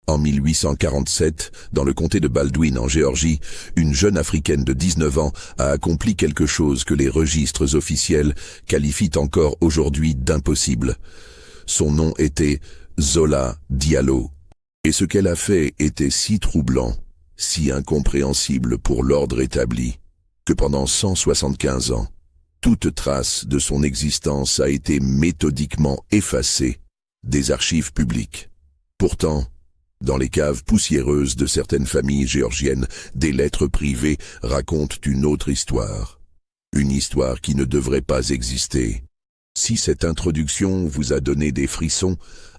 En 1847, dans le comté de Baldwin en Géorgie, une jeune Africaine de 19 ans a accompli quelque chose que les registres officiels qualifient encore aujourd'hui d'impossible. Son nom était Zola Diallo. Et ce qu'elle a fait était si troublant, si incompréhensible pour l'ordre établi, que pendant 175 ans, toute trace de son existence a été méthodiquement effacée des archives publiques. Pourtant, dans les caves poussiéreuses de certaines familles géorgiennes, des lettres privées racontent une autre histoire. Une histoire qui ne devrait pas exister. Si cette introduction vous a donné des frissons,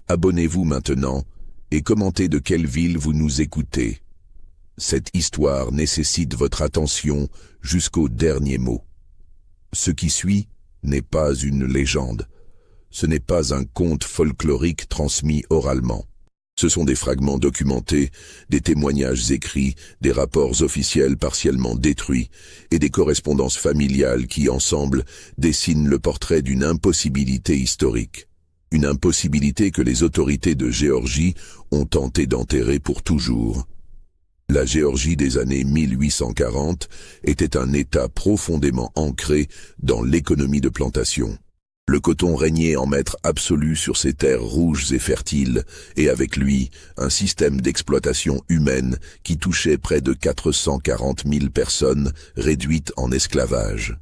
abonnez-vous maintenant et commentez de quelle ville vous nous écoutez. Cette histoire nécessite votre attention jusqu'au dernier mot. Ce qui suit n'est pas une légende. Ce n'est pas un conte folklorique transmis oralement. Ce sont des fragments documentés, des témoignages écrits, des rapports officiels partiellement détruits et des correspondances familiales qui, ensemble, dessinent le portrait d'une impossibilité historique. Une impossibilité que les autorités de Géorgie ont tenté d'enterrer pour toujours. La Géorgie des années 1840 était un État profondément ancré dans l'économie de plantation. Le coton régnait en maître absolu sur ces terres rouges et fertiles, et avec lui, un système d'exploitation humaine qui touchait près de 440 000 personnes réduites en esclavage.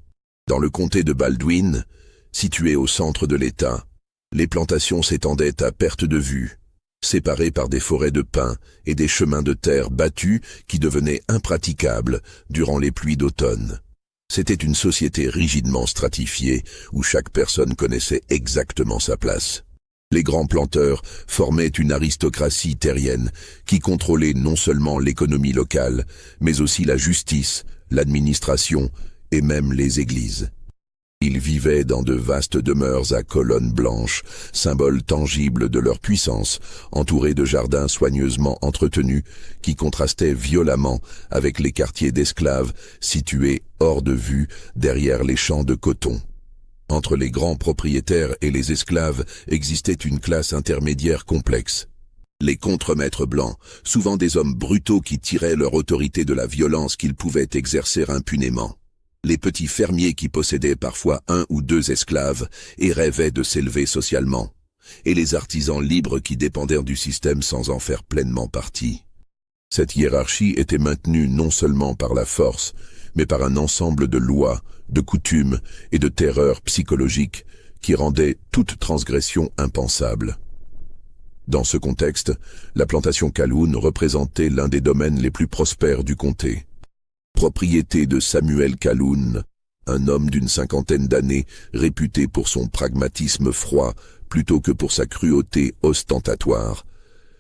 Dans le comté de Baldwin, situé au centre de l'État, les plantations s'étendaient à perte de vue, séparées par des forêts de pins et des chemins de terre battus qui devenaient impraticables durant les pluies d'automne. C'était une société rigidement stratifiée où chaque personne connaissait exactement sa place. Les grands planteurs formaient une aristocratie terrienne qui contrôlait non seulement l'économie locale, mais aussi la justice, l'administration et même les églises. Ils vivaient dans de vastes demeures à colonnes blanches, symbole tangible de leur puissance, entourés de jardins soigneusement entretenus qui contrastaient violemment avec les quartiers d'esclaves situés hors de vue derrière les champs de coton. Entre les grands propriétaires et les esclaves existait une classe intermédiaire complexe. Les contremaîtres blancs, souvent des hommes brutaux qui tiraient leur autorité de la violence qu'ils pouvaient exercer impunément. Les petits fermiers qui possédaient parfois 1 ou 2 esclaves et rêvaient de s'élever socialement, et les artisans libres qui dépendaient du système sans en faire pleinement partie. Cette hiérarchie était maintenue non seulement par la force, mais par un ensemble de lois, de coutumes et de terreurs psychologiques qui rendaient toute transgression impensable. Dans ce contexte, la plantation Calhoun représentait l'un des domaines les plus prospères du comté. Propriété de Samuel Calhoun, un homme d'une 50aine d'années, réputé pour son pragmatisme froid plutôt que pour sa cruauté ostentatoire.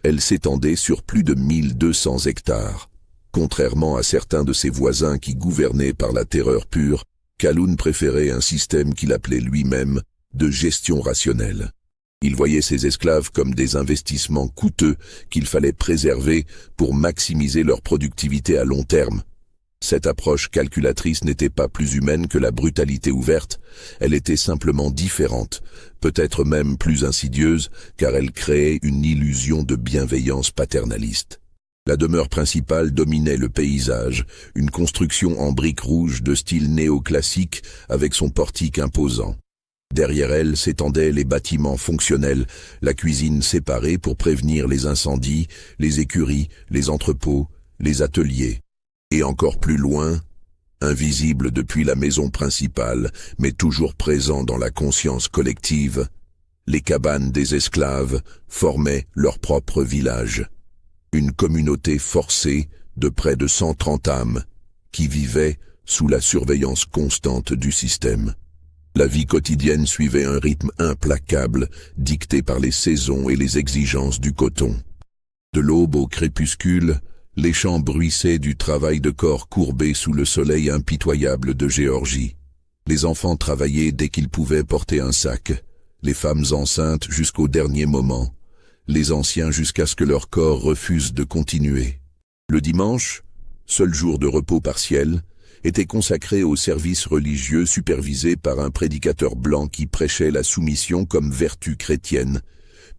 Elle s'étendait sur plus de 1200 hectares. Contrairement à certains de ses voisins qui gouvernaient par la terreur pure, Calhoun préférait un système qu'il appelait lui-même de gestion rationnelle. Il voyait ses esclaves comme des investissements coûteux qu'il fallait préserver pour maximiser leur productivité à long terme. Cette approche calculatrice n'était pas plus humaine que la brutalité ouverte, elle était simplement différente, peut-être même plus insidieuse, car elle créait une illusion de bienveillance paternaliste. La demeure principale dominait le paysage, une construction en briques rouges de style néoclassique avec son portique imposant. Derrière elle s'étendaient les bâtiments fonctionnels, la cuisine séparée pour prévenir les incendies, les écuries, les entrepôts, les ateliers. Et encore plus loin, invisible depuis la maison principale, mais toujours présent dans la conscience collective, les cabanes des esclaves formaient leur propre village. Une communauté forcée de près de 130 âmes qui vivaient sous la surveillance constante du système. La vie quotidienne suivait un rythme implacable, dicté par les saisons et les exigences du coton. De l'aube au crépuscule, les champs bruissaient du travail de corps courbé sous le soleil impitoyable de Géorgie. Les enfants travaillaient dès qu'ils pouvaient porter un sac, les femmes enceintes jusqu'au dernier moment, les anciens jusqu'à ce que leur corps refuse de continuer. Le dimanche, seul jour de repos partiel, était consacré au service religieux supervisé par un prédicateur blanc qui prêchait la soumission comme vertu chrétienne,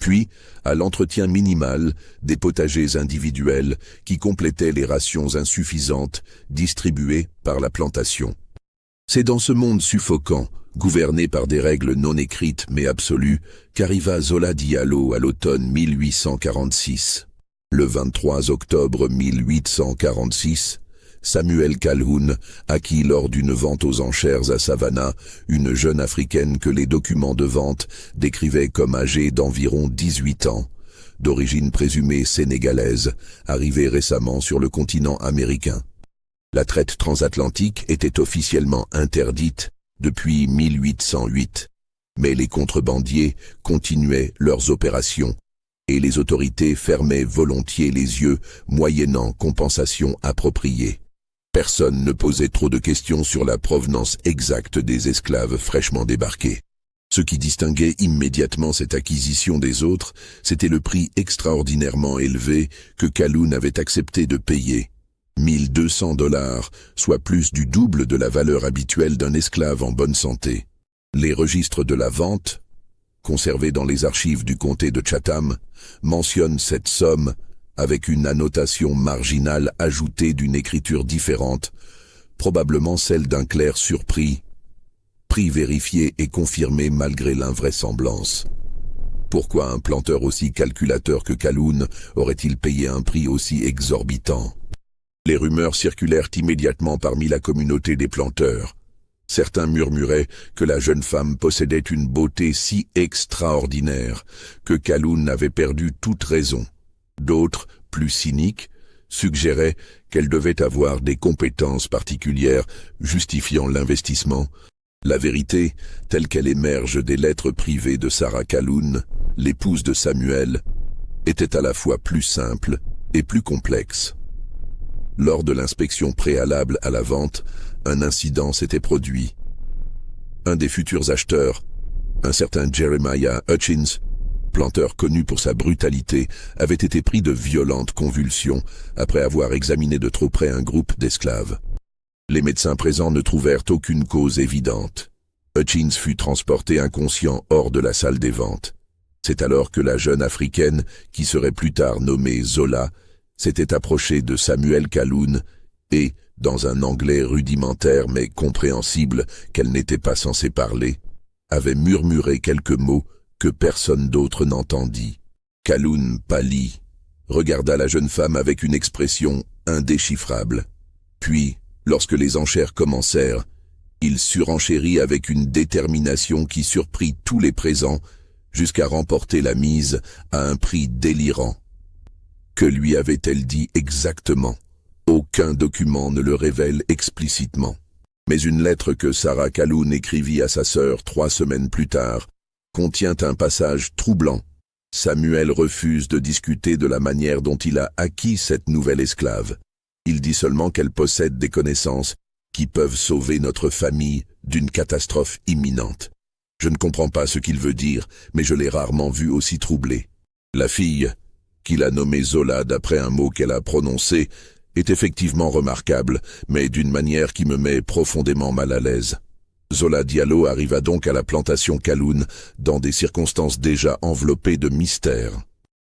puis à l'entretien minimal des potagers individuels qui complétaient les rations insuffisantes distribuées par la plantation. C'est dans ce monde suffocant, gouverné par des règles non écrites mais absolues, qu'arriva Zola Diallo à l'automne 1846. Le 23 octobre 1846, Samuel Calhoun acquit lors d'une vente aux enchères à Savannah une jeune Africaine que les documents de vente décrivaient comme âgée d'environ 18 ans, d'origine présumée sénégalaise, arrivée récemment sur le continent américain. La traite transatlantique était officiellement interdite depuis 1808, mais les contrebandiers continuaient leurs opérations et les autorités fermaient volontiers les yeux moyennant compensation appropriée. Personne ne posait trop de questions sur la provenance exacte des esclaves fraîchement débarqués. Ce qui distinguait immédiatement cette acquisition des autres, c'était le prix extraordinairement élevé que Calhoun avait accepté de payer. 1200 $, soit plus du double de la valeur habituelle d'un esclave en bonne santé. Les registres de la vente, conservés dans les archives du comté de Chatham, mentionnent cette somme avec une annotation marginale ajoutée d'une écriture différente, probablement celle d'un clerc surpris. Prix vérifié et confirmé malgré l'invraisemblance. Pourquoi un planteur aussi calculateur que Calhoun aurait-il payé un prix aussi exorbitant? Les rumeurs circulèrent immédiatement parmi la communauté des planteurs. Certains murmuraient que la jeune femme possédait une beauté si extraordinaire que Calhoun avait perdu toute raison. D'autres, plus cyniques, suggéraient qu'elle devait avoir des compétences particulières justifiant l'investissement. La vérité, telle qu'elle émerge des lettres privées de Sarah Calhoun, l'épouse de Samuel, était à la fois plus simple et plus complexe. Lors de l'inspection préalable à la vente, un incident s'était produit. Un des futurs acheteurs, un certain Jeremiah Hutchins, planteur connu pour sa brutalité, avait été pris de violentes convulsions après avoir examiné de trop près un groupe d'esclaves. Les médecins présents ne trouvèrent aucune cause évidente. Hutchins fut transporté inconscient hors de la salle des ventes. C'est alors que la jeune Africaine, qui serait plus tard nommée Zola, s'était approchée de Samuel Calhoun et, dans un anglais rudimentaire mais compréhensible qu'elle n'était pas censée parler, avait murmuré quelques mots que personne d'autre n'entendit. Calhoun pâlit, regarda la jeune femme avec une expression indéchiffrable. Puis, lorsque les enchères commencèrent, il surenchérit avec une détermination qui surprit tous les présents jusqu'à remporter la mise à un prix délirant. Que lui avait-elle dit exactement? Aucun document ne le révèle explicitement. Mais une lettre que Sarah Calhoun écrivit à sa sœur 3 semaines plus tard contient un passage troublant. Samuel refuse de discuter de la manière dont il a acquis cette nouvelle esclave. Il dit seulement qu'elle possède des connaissances qui peuvent sauver notre famille d'une catastrophe imminente. Je ne comprends pas ce qu'il veut dire, mais je l'ai rarement vu aussi troublé. La fille, qu'il a nommée Zola d'après un mot qu'elle a prononcé, est effectivement remarquable, mais d'une manière qui me met profondément mal à l'aise. Zola Diallo arriva donc à la plantation Calhoun dans des circonstances déjà enveloppées de mystère.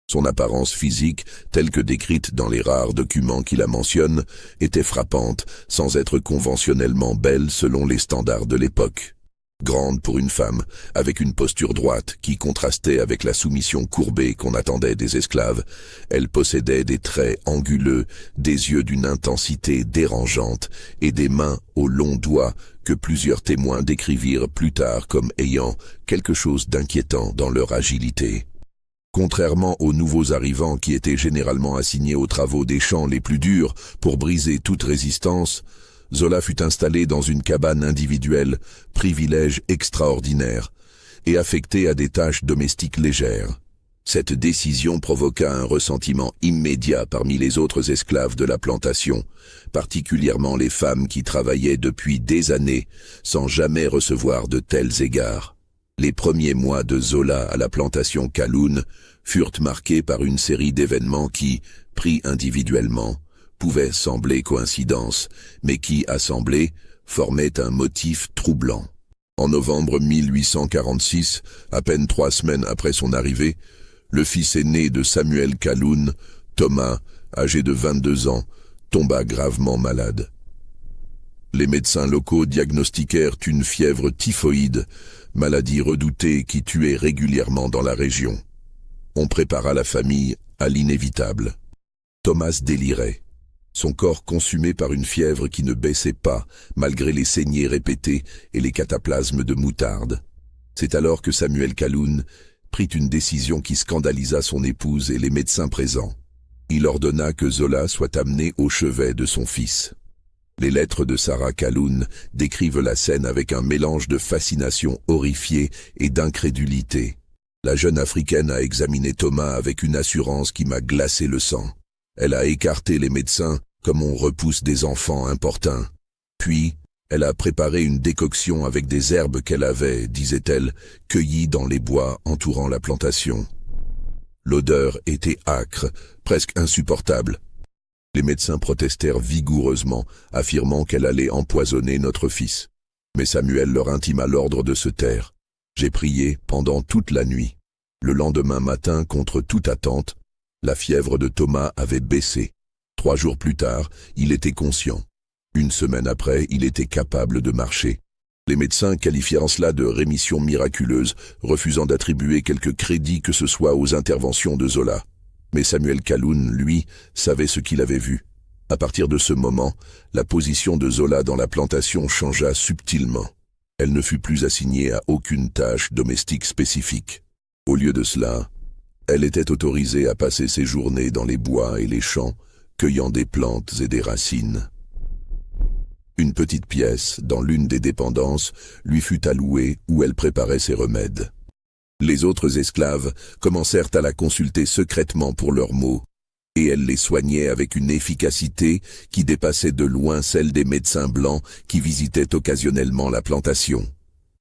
Son apparence physique, telle que décrite dans les rares documents qui la mentionnent, était frappante, sans être conventionnellement belle selon les standards de l'époque. Grande pour une femme, avec une posture droite qui contrastait avec la soumission courbée qu'on attendait des esclaves, elle possédait des traits anguleux, des yeux d'une intensité dérangeante et des mains aux longs doigts que plusieurs témoins décrivirent plus tard comme ayant quelque chose d'inquiétant dans leur agilité. Contrairement aux nouveaux arrivants qui étaient généralement assignés aux travaux des champs les plus durs pour briser toute résistance, Zola fut installé dans une cabane individuelle, privilège extraordinaire, et affecté à des tâches domestiques légères. Cette décision provoqua un ressentiment immédiat parmi les autres esclaves de la plantation, particulièrement les femmes qui travaillaient depuis des années sans jamais recevoir de tels égards. Les premiers mois de Zola à la plantation Calhoun furent marqués par une série d'événements qui, pris individuellement, pouvaient sembler coïncidences, mais qui, assemblés, formaient un motif troublant. En novembre 1846, à peine 3 semaines après son arrivée, Le fils aîné de Samuel Calhoun, Thomas, âgé de 22 ans, tomba gravement malade. Les médecins locaux diagnostiquèrent une fièvre typhoïde, maladie redoutée qui tuait régulièrement dans la région. On prépara la famille à l'inévitable. Thomas délirait, son corps consumé par une fièvre qui ne baissait pas, malgré les saignées répétées et les cataplasmes de moutarde. C'est alors que Samuel Calhoun prit une décision qui scandalisa son épouse et les médecins présents. Il ordonna que Zola soit amené au chevet de son fils. Les lettres de Sarah Calhoun décrivent la scène avec un mélange de fascination horrifiée et d'incrédulité. La jeune Africaine a examiné Thomas avec une assurance qui m'a glacé le sang. Elle a écarté les médecins comme on repousse des enfants importuns. Puis, elle a préparé une décoction avec des herbes qu'elle avait, disait-elle, cueillies dans les bois entourant la plantation. L'odeur était âcre, presque insupportable. Les médecins protestèrent vigoureusement, affirmant qu'elle allait empoisonner notre fils. Mais Samuel leur intima l'ordre de se taire. J'ai prié pendant toute la nuit. Le lendemain matin, contre toute attente, la fièvre de Thomas avait baissé. 3 jours plus tard, il était conscient. 1 semaine après, il était capable de marcher. Les médecins qualifièrent cela de rémission miraculeuse, refusant d'attribuer quelque crédit que ce soit aux interventions de Zola. Mais Samuel Calhoun, lui, savait ce qu'il avait vu. À partir de ce moment, la position de Zola dans la plantation changea subtilement. Elle ne fut plus assignée à aucune tâche domestique spécifique. Au lieu de cela, elle était autorisée à passer ses journées dans les bois et les champs, cueillant des plantes et des racines. Une petite pièce, dans l'une des dépendances, lui fut allouée où elle préparait ses remèdes. Les autres esclaves commencèrent à la consulter secrètement pour leurs maux, et elle les soignait avec une efficacité qui dépassait de loin celle des médecins blancs qui visitaient occasionnellement la plantation.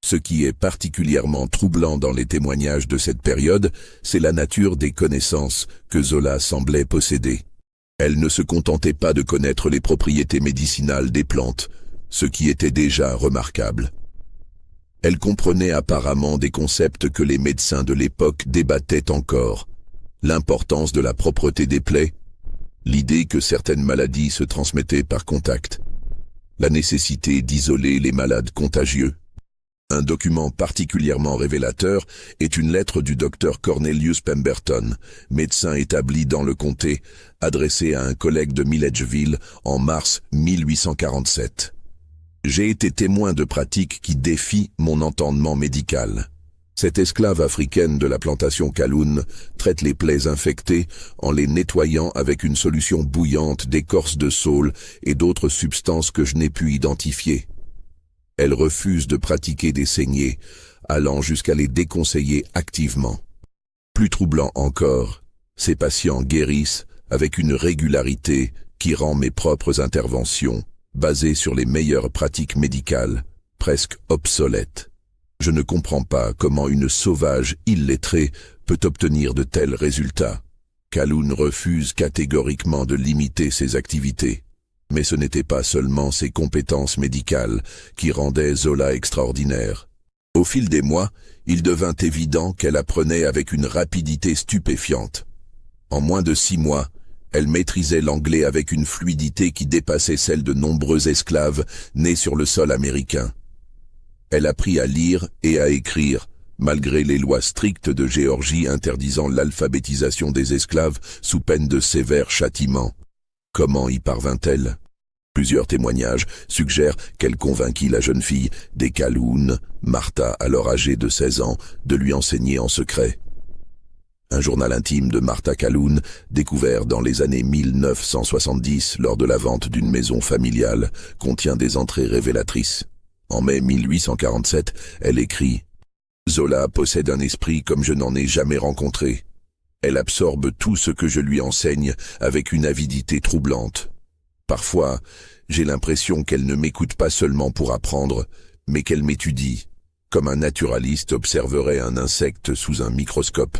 Ce qui est particulièrement troublant dans les témoignages de cette période, c'est la nature des connaissances que Zola semblait posséder. Elle ne se contentait pas de connaître les propriétés médicinales des plantes, ce qui était déjà remarquable. Elle comprenait apparemment des concepts que les médecins de l'époque débattaient encore. L'importance de la propreté des plaies, l'idée que certaines maladies se transmettaient par contact, la nécessité d'isoler les malades contagieux. Un document particulièrement révélateur est une lettre du docteur Cornelius Pemberton, médecin établi dans le comté, adressée à un collègue de Milledgeville en mars 1847. J'ai été témoin de pratiques qui défient mon entendement médical. Cette esclave africaine de la plantation Calhoun traite les plaies infectées en les nettoyant avec une solution bouillante d'écorce de saule et d'autres substances que je n'ai pu identifier. Elle refuse de pratiquer des saignées, allant jusqu'à les déconseiller activement. Plus troublant encore, ces patients guérissent avec une régularité qui rend mes propres interventions, basées sur les meilleures pratiques médicales, presque obsolètes. Je ne comprends pas comment une sauvage illettrée peut obtenir de tels résultats. Calhoun refuse catégoriquement de limiter ses activités. Mais ce n'était pas seulement ses compétences médicales qui rendaient Zola extraordinaire. Au fil des mois, il devint évident qu'elle apprenait avec une rapidité stupéfiante. En moins de 6 mois, elle maîtrisait l'anglais avec une fluidité qui dépassait celle de nombreux esclaves nés sur le sol américain. Elle apprit à lire et à écrire, malgré les lois strictes de Géorgie interdisant l'alphabétisation des esclaves sous peine de sévères châtiments. Comment y parvint-elle? Plusieurs témoignages suggèrent qu'elle convainquit la jeune fille des Calhoun, Martha alors âgée de 16 ans, de lui enseigner en secret. Un journal intime de Martha Calhoun, découvert dans les années 1970 lors de la vente d'une maison familiale, contient des entrées révélatrices. En mai 1847, elle écrit « Zola possède un esprit comme je n'en ai jamais rencontré. Elle absorbe tout ce que je lui enseigne avec une avidité troublante. Parfois, j'ai l'impression qu'elle ne m'écoute pas seulement pour apprendre, mais qu'elle m'étudie, comme un naturaliste observerait un insecte sous un microscope.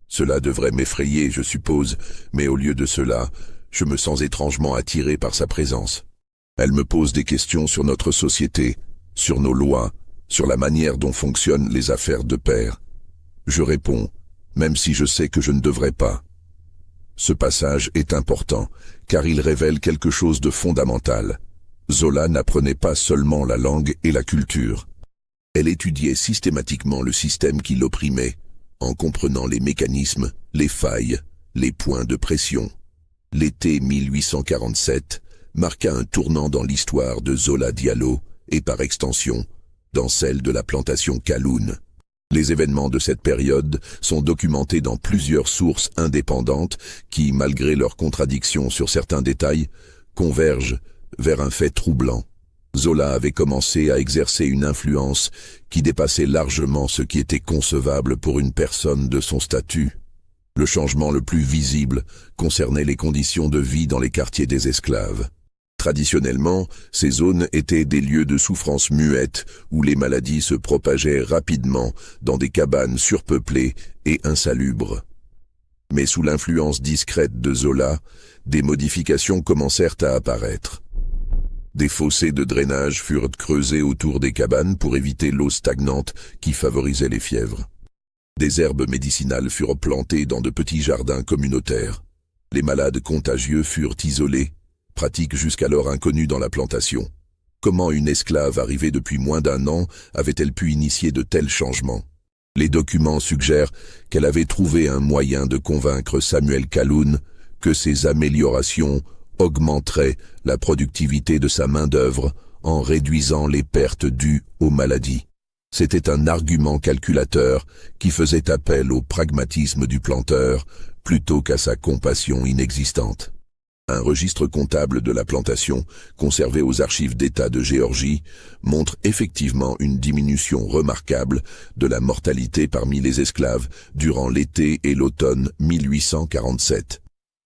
Cela devrait m'effrayer, je suppose, mais au lieu de cela, je me sens étrangement attiré par sa présence. Elle me pose des questions sur notre société, sur nos lois, sur la manière dont fonctionnent les affaires de père. Je réponds, même si je sais que je ne devrais pas. Ce passage est important, car il révèle quelque chose de fondamental. Zola n'apprenait pas seulement la langue et la culture. Elle étudiait systématiquement le système qui l'opprimait, en comprenant les mécanismes, les failles, les points de pression. L'été 1847 marqua un tournant dans l'histoire de Zola Diallo et par extension, dans celle de la plantation Kaloun. Les événements de cette période sont documentés dans plusieurs sources indépendantes qui, malgré leurs contradictions sur certains détails, convergent vers un fait troublant. Zola avait commencé à exercer une influence qui dépassait largement ce qui était concevable pour une personne de son statut. Le changement le plus visible concernait les conditions de vie dans les quartiers des esclaves. Traditionnellement, ces zones étaient des lieux de souffrance muette où les maladies se propageaient rapidement dans des cabanes surpeuplées et insalubres. Mais sous l'influence discrète de Zola, des modifications commencèrent à apparaître. Des fossés de drainage furent creusés autour des cabanes pour éviter l'eau stagnante qui favorisait les fièvres. Des herbes médicinales furent plantées dans de petits jardins communautaires. Les malades contagieux furent isolés, pratique jusqu'alors inconnue dans la plantation. Comment une esclave arrivée depuis moins d'un an avait-elle pu initier de tels changements? Les documents suggèrent qu'elle avait trouvé un moyen de convaincre Samuel Kaloun que ces améliorations augmenterait la productivité de sa main-d'œuvre en réduisant les pertes dues aux maladies. C'était un argument calculateur qui faisait appel au pragmatisme du planteur plutôt qu'à sa compassion inexistante. Un registre comptable de la plantation, conservé aux archives d'État de Géorgie, montre effectivement une diminution remarquable de la mortalité parmi les esclaves durant l'été et l'automne 1847.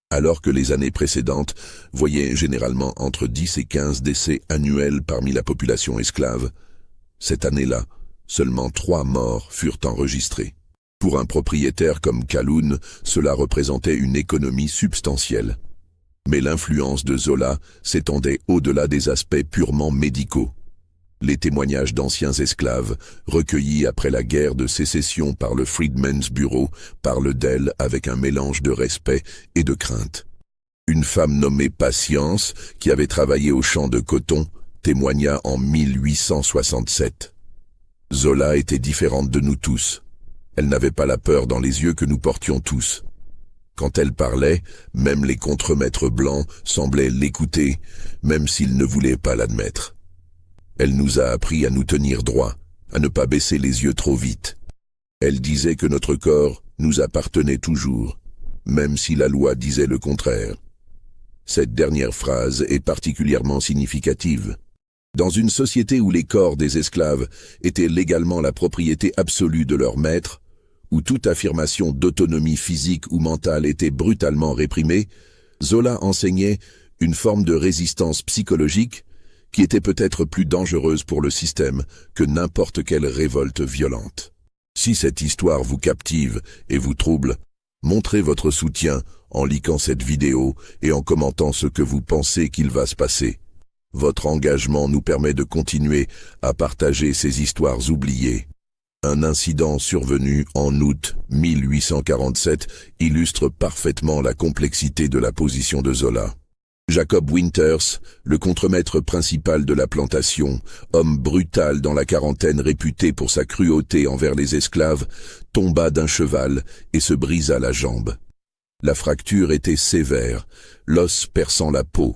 Alors que les années précédentes voyaient généralement entre 10 et 15 décès annuels parmi la population esclave, cette année-là, seulement 3 morts furent enregistrés. Pour un propriétaire comme Kaloun, cela représentait une économie substantielle. Mais l'influence de Zola s'étendait au-delà des aspects purement médicaux. Les témoignages d'anciens esclaves, recueillis après la guerre de sécession par le Freedmen's Bureau, parlent d'elle avec un mélange de respect et de crainte. Une femme nommée Patience, qui avait travaillé au champ de coton, témoigna en 1867. Zola était différente de nous tous. Elle n'avait pas la peur dans les yeux que nous portions tous. Quand elle parlait, même les contremaîtres blancs semblaient l'écouter, même s'ils ne voulaient pas l'admettre. Elle nous a appris à nous tenir droit, à ne pas baisser les yeux trop vite. Elle disait que notre corps nous appartenait toujours, même si la loi disait le contraire. Cette dernière phrase est particulièrement significative. Dans une société où les corps des esclaves étaient légalement la propriété absolue de leur maître, où toute affirmation d'autonomie physique ou mentale était brutalement réprimée, Zola enseignait une forme de résistance psychologique qui était peut-être plus dangereuse pour le système que n'importe quelle révolte violente. Si cette histoire vous captive et vous trouble, montrez votre soutien en likant cette vidéo et en commentant ce que vous pensez qu'il va se passer. Votre engagement nous permet de continuer à partager ces histoires oubliées. Un incident survenu en août 1847 illustre parfaitement la complexité de la position de Zola. Jacob Winters, le contremaître principal de la plantation, homme brutal dans la quarantaine réputé pour sa cruauté envers les esclaves, tomba d'un cheval et se brisa la jambe. La fracture était sévère, l'os perçant la peau.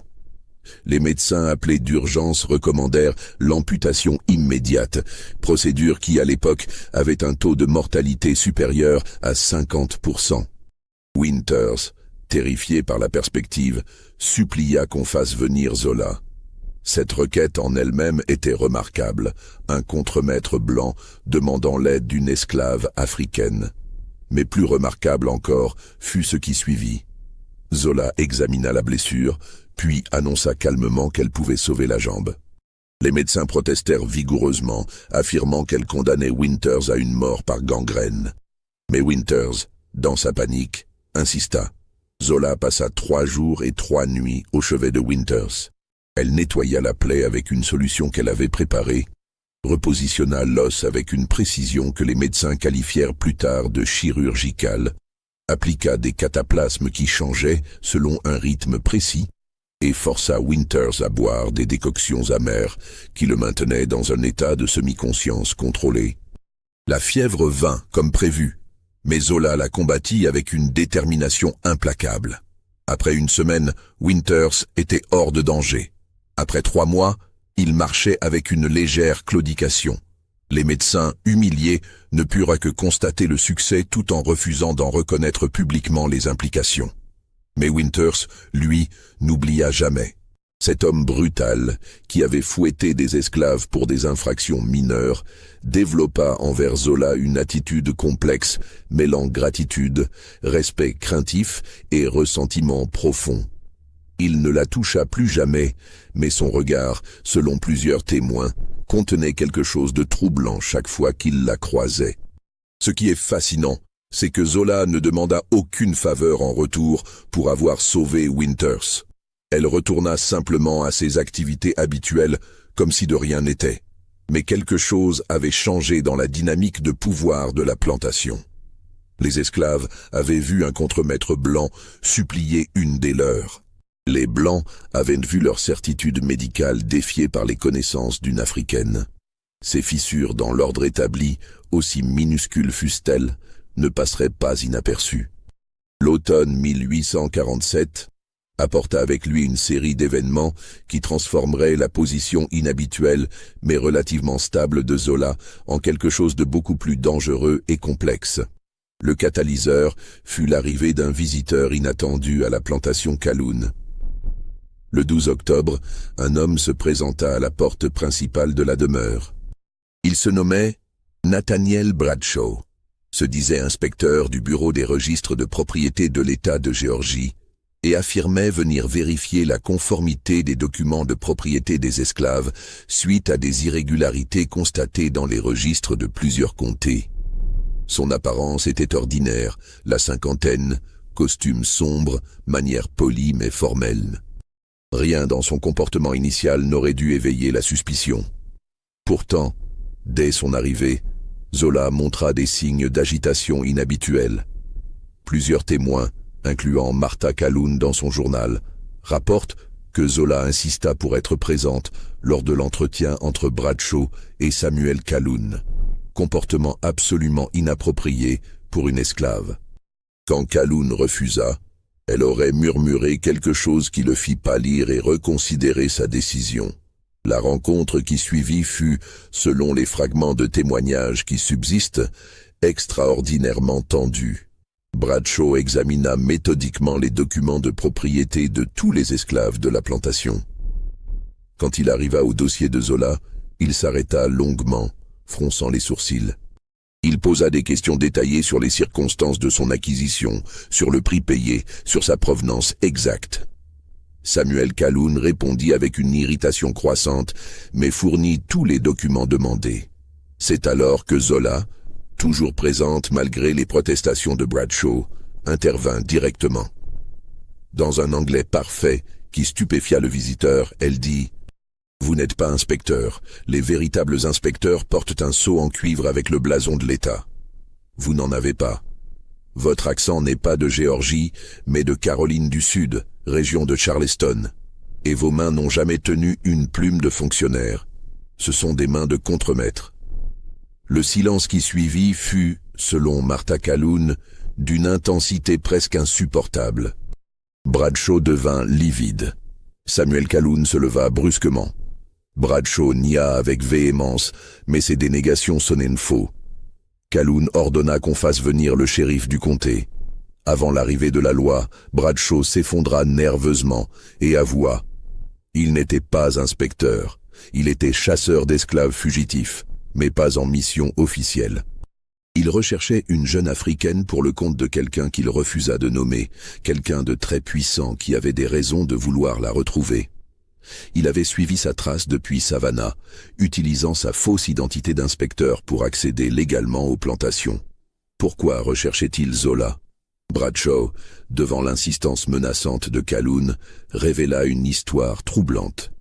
Les médecins appelés d'urgence recommandèrent l'amputation immédiate, procédure qui à l'époque avait un taux de mortalité supérieur à 50%. Winters, terrifié par la perspective, supplia qu'on fasse venir Zola. Cette requête en elle-même était remarquable, un contremaître blanc demandant l'aide d'une esclave africaine. Mais plus remarquable encore fut ce qui suivit. Zola examina la blessure, puis annonça calmement qu'elle pouvait sauver la jambe. Les médecins protestèrent vigoureusement, affirmant qu'elle condamnait Winters à une mort par gangrène. Mais Winters, dans sa panique, insista. Zola passa 3 jours et 3 nuits au chevet de Winters. Elle nettoya la plaie avec une solution qu'elle avait préparée, repositionna l'os avec une précision que les médecins qualifièrent plus tard de chirurgicale, appliqua des cataplasmes qui changeaient selon un rythme précis, et força Winters à boire des décoctions amères qui le maintenaient dans un état de semi-conscience contrôlée. La fièvre vint comme prévu, mais Zola la combattit avec une détermination implacable. Après une semaine, Winters était hors de danger. Après 3 mois, il marchait avec une légère claudication. Les médecins, humiliés, ne purent que constater le succès tout en refusant d'en reconnaître publiquement les implications. Mais Winters, lui, n'oublia jamais. Cet homme brutal, qui avait fouetté des esclaves pour des infractions mineures, développa envers Zola une attitude complexe, mêlant gratitude, respect craintif et ressentiment profond. Il ne la toucha plus jamais, mais son regard, selon plusieurs témoins, contenait quelque chose de troublant chaque fois qu'il la croisait. Ce qui est fascinant, c'est que Zola ne demanda aucune faveur en retour pour avoir sauvé Winters. Elle retourna simplement à ses activités habituelles, comme si de rien n'était. Mais quelque chose avait changé dans la dynamique de pouvoir de la plantation. Les esclaves avaient vu un contremaître blanc supplier une des leurs. Les Blancs avaient vu leur certitude médicale défiée par les connaissances d'une Africaine. Ces fissures dans l'ordre établi, aussi minuscules fussent-elles, ne passeraient pas inaperçues. L'automne 1847 apporta avec lui une série d'événements qui transformeraient la position inhabituelle mais relativement stable de Zola en quelque chose de beaucoup plus dangereux et complexe. Le catalyseur fut l'arrivée d'un visiteur inattendu à la plantation Calhoun. Le 12 octobre, un homme se présenta à la porte principale de la demeure. Il se nommait Nathaniel Bradshaw, se disait inspecteur du bureau des registres de propriété de l'État de Géorgie et affirmait venir vérifier la conformité des documents de propriété des esclaves suite à des irrégularités constatées dans les registres de plusieurs comtés. Son apparence était ordinaire, la cinquantaine, costume sombre, manière polie mais formelle. Rien dans son comportement initial n'aurait dû éveiller la suspicion. Pourtant, dès son arrivée, Zola montra des signes d'agitation inhabituels. Plusieurs témoins, incluant Martha Calhoun dans son journal, rapportent que Zola insista pour être présente lors de l'entretien entre Bradshaw et Samuel Calhoun. Comportement absolument inapproprié pour une esclave. Quand Calhoun refusa, elle aurait murmuré quelque chose qui le fit pâlir et reconsidérer sa décision. La rencontre qui suivit fut, selon les fragments de témoignages qui subsistent, extraordinairement tendue. Bradshaw examina méthodiquement les documents de propriété de tous les esclaves de la plantation. Quand il arriva au dossier de Zola, il s'arrêta longuement, fronçant les sourcils. Il posa des questions détaillées sur les circonstances de son acquisition, sur le prix payé, sur sa provenance exacte. Samuel Calhoun répondit avec une irritation croissante, mais fournit tous les documents demandés. C'est alors que Zola, toujours présente malgré les protestations de Bradshaw, intervint directement. Dans un anglais parfait qui stupéfia le visiteur, elle dit « Vous n'êtes pas inspecteur. Les véritables inspecteurs portent un sceau en cuivre avec le blason de l'État. Vous n'en avez pas. Votre accent n'est pas de Géorgie, mais de Caroline du Sud, région de Charleston. Et vos mains n'ont jamais tenu une plume de fonctionnaire. Ce sont des mains de contremaître. » Le silence qui suivit fut, selon Martha Calhoun, d'une intensité presque insupportable. Bradshaw devint livide. Samuel Calhoun se leva brusquement. Bradshaw nia avec véhémence, mais ses dénégations sonnaient faux. Calhoun ordonna qu'on fasse venir le shérif du comté. Avant l'arrivée de la loi, Bradshaw s'effondra nerveusement et avoua. Il n'était pas inspecteur, il était chasseur d'esclaves fugitifs, mais pas en mission officielle. Il recherchait une jeune Africaine pour le compte de quelqu'un qu'il refusa de nommer, quelqu'un de très puissant qui avait des raisons de vouloir la retrouver. Il avait suivi sa trace depuis Savannah, utilisant sa fausse identité d'inspecteur pour accéder légalement aux plantations. Pourquoi recherchait-il Zola? Bradshaw, devant l'insistance menaçante de Calhoun, révéla une histoire troublante.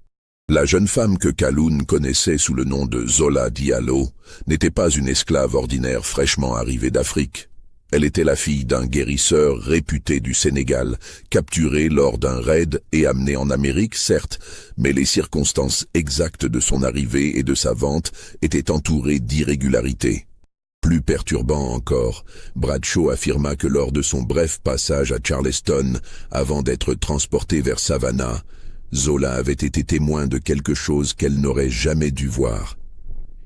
La jeune femme que Kaloun connaissait sous le nom de Zola Diallo n'était pas une esclave ordinaire fraîchement arrivée d'Afrique. Elle était la fille d'un guérisseur réputé du Sénégal, capturé lors d'un raid et amené en Amérique, certes, mais les circonstances exactes de son arrivée et de sa vente étaient entourées d'irrégularités. Plus perturbant encore, Bradshaw affirma que lors de son bref passage à Charleston, avant d'être transporté vers Savannah, Zola avait été témoin de quelque chose qu'elle n'aurait jamais dû voir.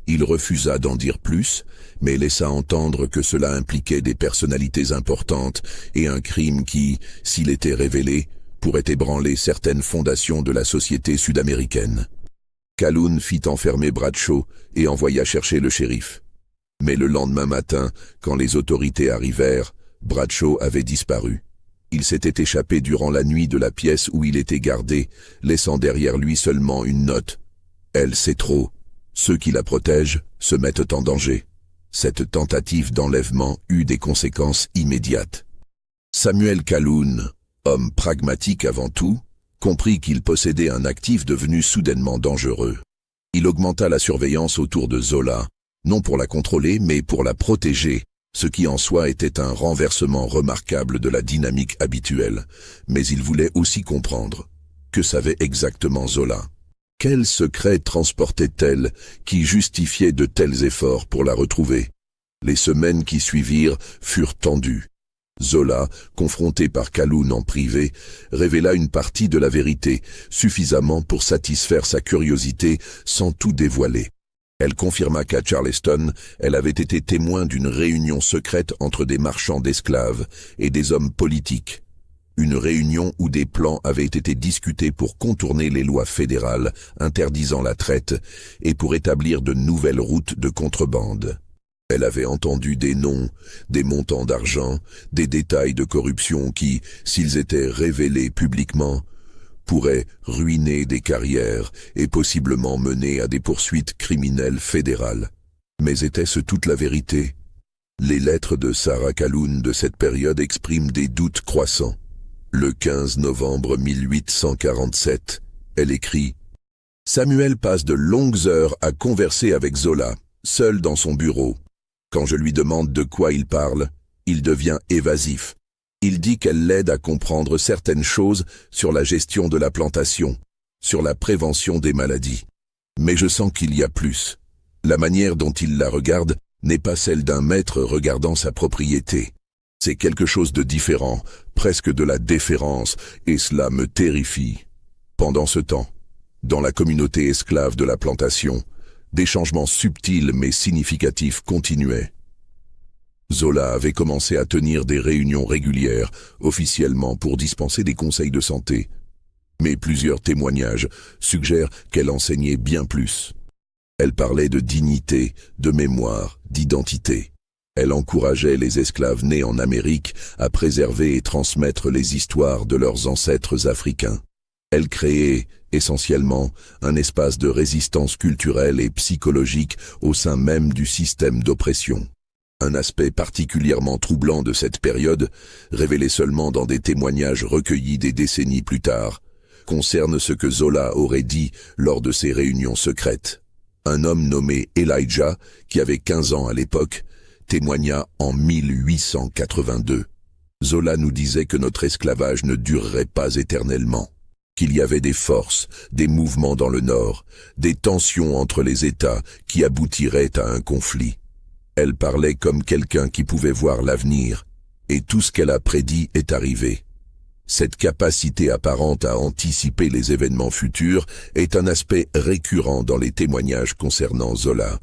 Il refusa d'en dire plus, mais laissa entendre que cela impliquait des personnalités importantes et un crime qui, s'il était révélé, pourrait ébranler certaines fondations de la société sud-américaine. Kaloun fit enfermer Bradshaw et envoya chercher le shérif. Mais le lendemain matin, quand les autorités arrivèrent, Bradshaw avait disparu. Il s'était échappé durant la nuit de la pièce où il était gardé, laissant derrière lui seulement une note. « Elle sait trop. Ceux qui la protègent se mettent en danger. » Cette tentative d'enlèvement eut des conséquences immédiates. Samuel Kaloun, homme pragmatique avant tout, comprit qu'il possédait un actif devenu soudainement dangereux. Il augmenta la surveillance autour de Zola, non pour la contrôler mais pour la protéger, ce qui en soi était un renversement remarquable de la dynamique habituelle, mais il voulait aussi comprendre. Que savait exactement Zola? Quel secret transportait-elle qui justifiait de tels efforts pour la retrouver? Les semaines qui suivirent furent tendues. Zola, confronté par Kaloun en privé, révéla une partie de la vérité, suffisamment pour satisfaire sa curiosité sans tout dévoiler. Elle confirma qu'à Charleston, elle avait été témoin d'une réunion secrète entre des marchands d'esclaves et des hommes politiques. Une réunion où des plans avaient été discutés pour contourner les lois fédérales interdisant la traite et pour établir de nouvelles routes de contrebande. Elle avait entendu des noms, des montants d'argent, des détails de corruption qui, s'ils étaient révélés publiquement, pourraient ruiner des carrières et possiblement mener à des poursuites criminelles fédérales. Mais était-ce toute la vérité? Les lettres de Sarah Kaloun de cette période expriment des doutes croissants. Le 15 novembre 1847, elle écrit « Samuel passe de longues heures à converser avec Zola, seul dans son bureau. Quand je lui demande de quoi il parle, il devient évasif. Il dit qu'elle l'aide à comprendre certaines choses sur la gestion de la plantation, sur la prévention des maladies. Mais je sens qu'il y a plus. La manière dont il la regarde n'est pas celle d'un maître regardant sa propriété. C'est quelque chose de différent, presque de la déférence, et cela me terrifie. » Pendant ce temps, dans la communauté esclave de la plantation, des changements subtils mais significatifs continuaient. Zola avait commencé à tenir des réunions régulières, officiellement pour dispenser des conseils de santé. Mais plusieurs témoignages suggèrent qu'elle enseignait bien plus. Elle parlait de dignité, de mémoire, d'identité. Elle encourageait les esclaves nés en Amérique à préserver et transmettre les histoires de leurs ancêtres africains. Elle créait, essentiellement, un espace de résistance culturelle et psychologique au sein même du système d'oppression. Un aspect particulièrement troublant de cette période, révélé seulement dans des témoignages recueillis des décennies plus tard, concerne ce que Zola aurait dit lors de ses réunions secrètes. Un homme nommé Elijah, qui avait 15 ans à l'époque, témoigna en 1882. Zola nous disait que notre esclavage ne durerait pas éternellement, qu'il y avait des forces, des mouvements dans le Nord, des tensions entre les États qui aboutiraient à un conflit. Elle parlait comme quelqu'un qui pouvait voir l'avenir, et tout ce qu'elle a prédit est arrivé. Cette capacité apparente à anticiper les événements futurs est un aspect récurrent dans les témoignages concernant Zola.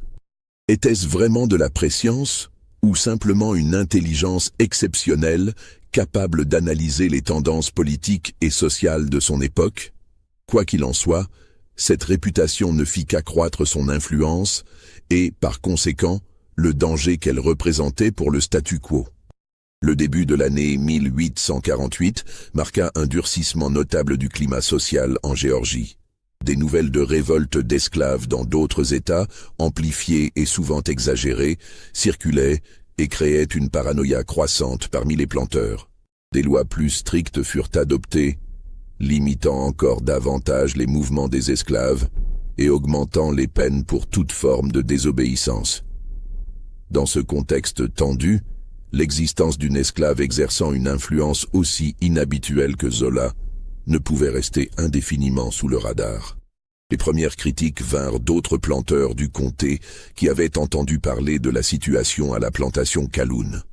Était-ce vraiment de la prescience ou simplement une intelligence exceptionnelle capable d'analyser les tendances politiques et sociales de son époque? Quoi qu'il en soit, cette réputation ne fit qu'accroître son influence et, par conséquent, le danger qu'elle représentait pour le statu quo. Le début de l'année 1848 marqua un durcissement notable du climat social en Géorgie. Des nouvelles de révoltes d'esclaves dans d'autres États, amplifiées et souvent exagérées, circulaient et créaient une paranoïa croissante parmi les planteurs. Des lois plus strictes furent adoptées. limitant encore davantage les mouvements des esclaves et augmentant les peines pour toute forme de désobéissance. Dans ce contexte tendu, l'existence d'une esclave exerçant une influence aussi inhabituelle que Zola ne pouvait rester indéfiniment sous le radar. Les premières critiques vinrent d'autres planteurs du comté qui avaient entendu parler de la situation à la plantation Calhoun.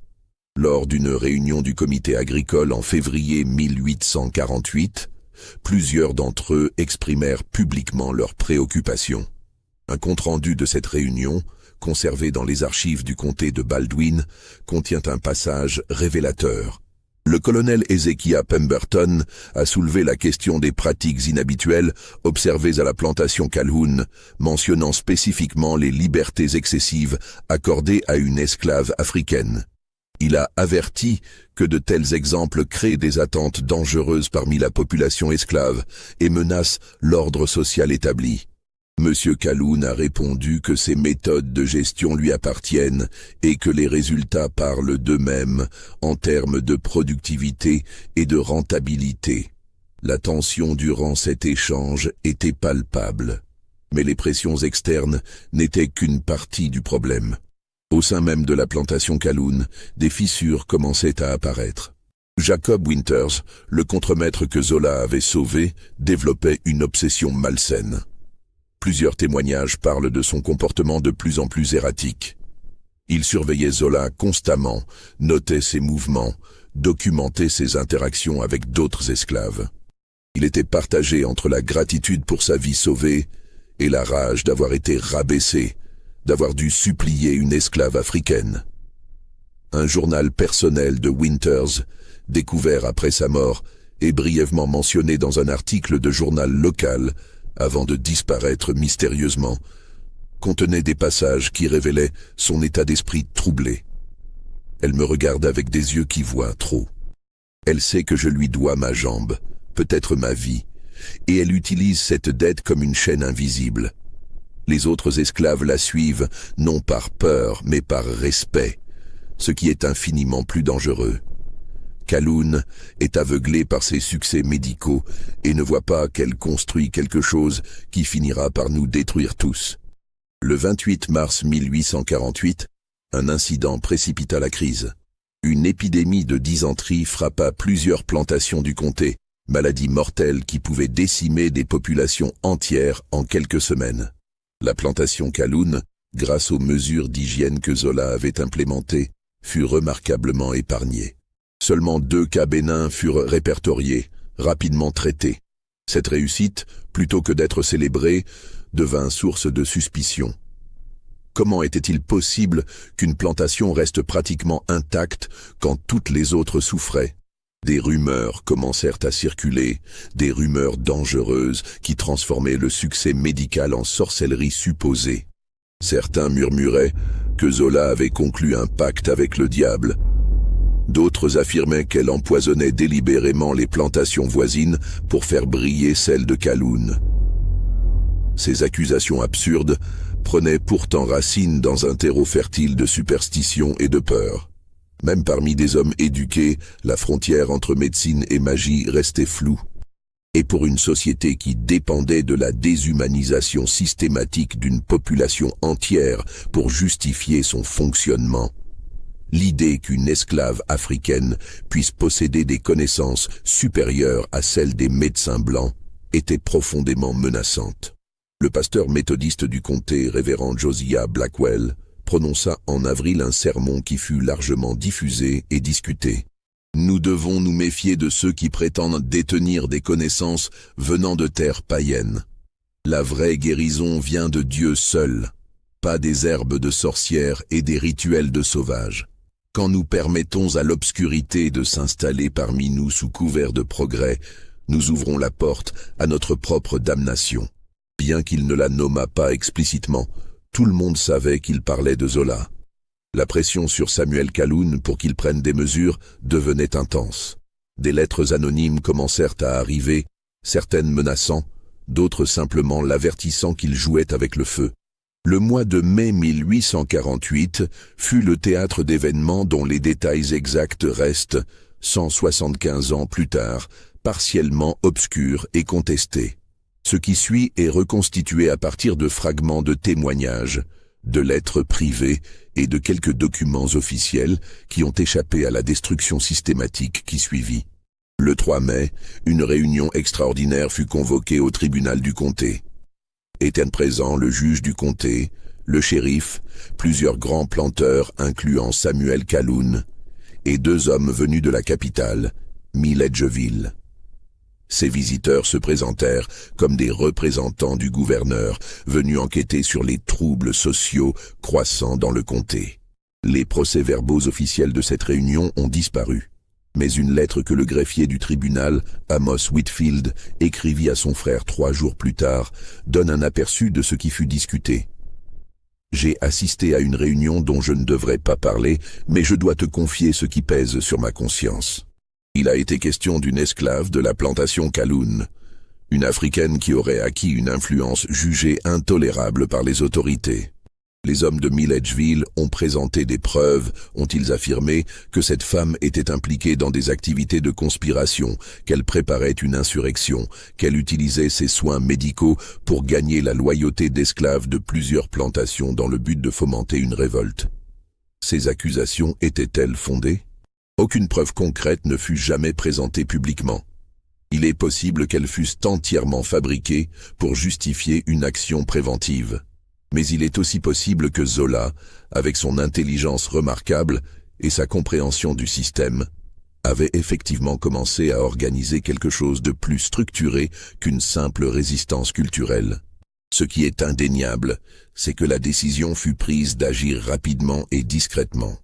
Lors d'une réunion du comité agricole en février 1848, plusieurs d'entre eux exprimèrent publiquement leurs préoccupations. Un compte-rendu de cette réunion, conservé dans les archives du comté de Baldwin, contient un passage révélateur. Le colonel Ezekiah Pemberton a soulevé la question des pratiques inhabituelles observées à la plantation Calhoun, mentionnant spécifiquement les libertés excessives accordées à une esclave africaine. Il a averti que de tels exemples créent des attentes dangereuses parmi la population esclave et menacent l'ordre social établi. Monsieur Calhoun a répondu que ces méthodes de gestion lui appartiennent et que les résultats parlent d'eux-mêmes en termes de productivité et de rentabilité. La tension durant cet échange était palpable, mais les pressions externes n'étaient qu'une partie du problème. Au sein même de la plantation Calhoun, des fissures commençaient à apparaître. Jacob Winters, le contremaître que Zola avait sauvé, développait une obsession malsaine. Plusieurs témoignages parlent de son comportement de plus en plus erratique. Il surveillait Zola constamment, notait ses mouvements, documentait ses interactions avec d'autres esclaves. Il était partagé entre la gratitude pour sa vie sauvée et la rage d'avoir été rabaissé, d'avoir dû supplier une esclave africaine. Un journal personnel de Winters, découvert après sa mort et brièvement mentionné dans un article de journal local, avant de disparaître mystérieusement, contenait des passages qui révélaient son état d'esprit troublé. Elle me regarde avec des yeux qui voient trop. Elle sait que je lui dois ma jambe, peut-être ma vie, et elle utilise cette dette comme une chaîne invisible. Les autres esclaves la suivent, non par peur, mais par respect, ce qui est infiniment plus dangereux. Calhoun est aveuglée par ses succès médicaux et ne voit pas qu'elle construit quelque chose qui finira par nous détruire tous. Le 28 mars 1848, un incident précipita la crise. Une épidémie de dysenterie frappa plusieurs plantations du comté, maladie mortelle qui pouvait décimer des populations entières en quelques semaines. La plantation Calhoun, grâce aux mesures d'hygiène que Zola avait implémentées, fut remarquablement épargnée. Seulement 2 cas bénins furent répertoriés, rapidement traités. Cette réussite, plutôt que d'être célébrée, devint source de suspicion. Comment était-il possible qu'une plantation reste pratiquement intacte quand toutes les autres souffraient? Des rumeurs commencèrent à circuler, des rumeurs dangereuses qui transformaient le succès médical en sorcellerie supposée. Certains murmuraient que Zola avait conclu un pacte avec le diable. D'autres affirmaient qu'elle empoisonnait délibérément les plantations voisines pour faire briller celles de Calhoun. Ces accusations absurdes prenaient pourtant racine dans un terreau fertile de superstition et de peur. Même parmi des hommes éduqués, la frontière entre médecine et magie restait floue. Et pour une société qui dépendait de la déshumanisation systématique d'une population entière pour justifier son fonctionnement, l'idée qu'une esclave africaine puisse posséder des connaissances supérieures à celles des médecins blancs était profondément menaçante. Le pasteur méthodiste du comté, révérend Josiah Blackwell, prononça en avril un sermon qui fut largement diffusé et discuté. Nous devons nous méfier de ceux qui prétendent détenir des connaissances venant de terres païennes. La vraie guérison vient de Dieu seul, pas des herbes de sorcières et des rituels de sauvages. Quand nous permettons à l'obscurité de s'installer parmi nous sous couvert de progrès, nous ouvrons la porte à notre propre damnation. Bien qu'il ne la nommât pas explicitement, tout le monde savait qu'il parlait de Zola. La pression sur Samuel Calhoun pour qu'il prenne des mesures devenait intense. Des lettres anonymes commencèrent à arriver, certaines menaçant, d'autres simplement l'avertissant qu'il jouait avec le feu. Le mois de mai 1848 fut le théâtre d'événements dont les détails exacts restent, 175 ans plus tard, partiellement obscure et contestée. Ce qui suit est reconstitué à partir de fragments de témoignages, de lettres privées et de quelques documents officiels qui ont échappé à la destruction systématique qui suivit. Le 3 mai, une réunion extraordinaire fut convoquée au tribunal du comté. Étaient présents le juge du comté, le shérif, plusieurs grands planteurs incluant Samuel Calhoun, et 2 hommes venus de la capitale, Milledgeville. Ces visiteurs se présentèrent comme des représentants du gouverneur venus enquêter sur les troubles sociaux croissants dans le comté. Les procès-verbaux officiels de cette réunion ont disparu, mais une lettre que le greffier du tribunal, Amos Whitfield, écrivit à son frère 3 jours plus tard, donne un aperçu de ce qui fut discuté. « J'ai assisté à une réunion dont je ne devrais pas parler, mais je dois te confier ce qui pèse sur ma conscience. Il a été question d'une esclave de la plantation Calhoun, une Africaine qui aurait acquis une influence jugée intolérable par les autorités. Les hommes de Milledgeville ont présenté des preuves, ont-ils affirmé, que cette femme était impliquée dans des activités de conspiration, qu'elle préparait une insurrection, qu'elle utilisait ses soins médicaux pour gagner la loyauté d'esclaves de plusieurs plantations dans le but de fomenter une révolte. Ces accusations étaient-elles fondées ? Aucune preuve concrète ne fut jamais présentée publiquement. Il est possible qu'elles fussent entièrement fabriquées pour justifier une action préventive. Mais il est aussi possible que Zola, avec son intelligence remarquable et sa compréhension du système, avait effectivement commencé à organiser quelque chose de plus structuré qu'une simple résistance culturelle. Ce qui est indéniable, c'est que la décision fut prise d'agir rapidement et discrètement.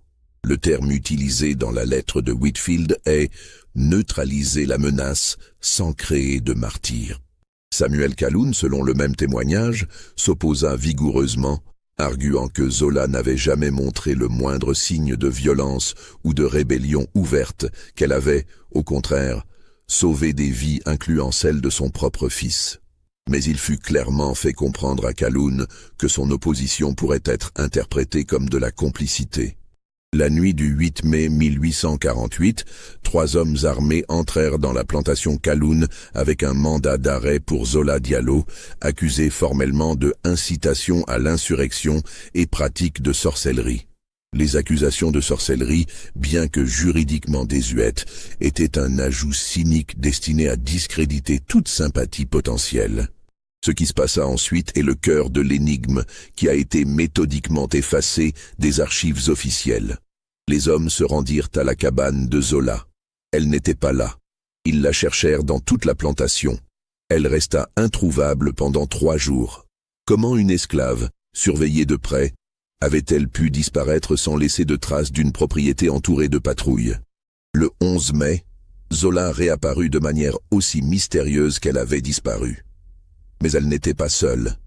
Le terme utilisé dans la lettre de Whitfield est « neutraliser la menace sans créer de martyrs ». Samuel Calhoun, selon le même témoignage, s'opposa vigoureusement, arguant que Zola n'avait jamais montré le moindre signe de violence ou de rébellion ouverte, qu'elle avait, au contraire, sauvé des vies incluant celle de son propre fils. Mais il fut clairement fait comprendre à Calhoun que son opposition pourrait être interprétée comme de la complicité. La nuit du 8 mai 1848, 3 hommes armés entrèrent dans la plantation Calhoun avec un mandat d'arrêt pour Zola Diallo, accusé formellement de incitation à l'insurrection et pratique de sorcellerie. Les accusations de sorcellerie, bien que juridiquement désuètes, étaient un ajout cynique destiné à discréditer toute sympathie potentielle. Ce qui se passa ensuite est le cœur de l'énigme qui a été méthodiquement effacé des archives officielles. Les hommes se rendirent à la cabane de Zola. Elle n'était pas là. Ils la cherchèrent dans toute la plantation. Elle resta introuvable pendant 3 jours. Comment une esclave, surveillée de près, avait-elle pu disparaître sans laisser de traces d'une propriété entourée de patrouilles? Le 11 mai, Zola réapparut de manière aussi mystérieuse qu'elle avait disparu. Mais elle n'était pas seule.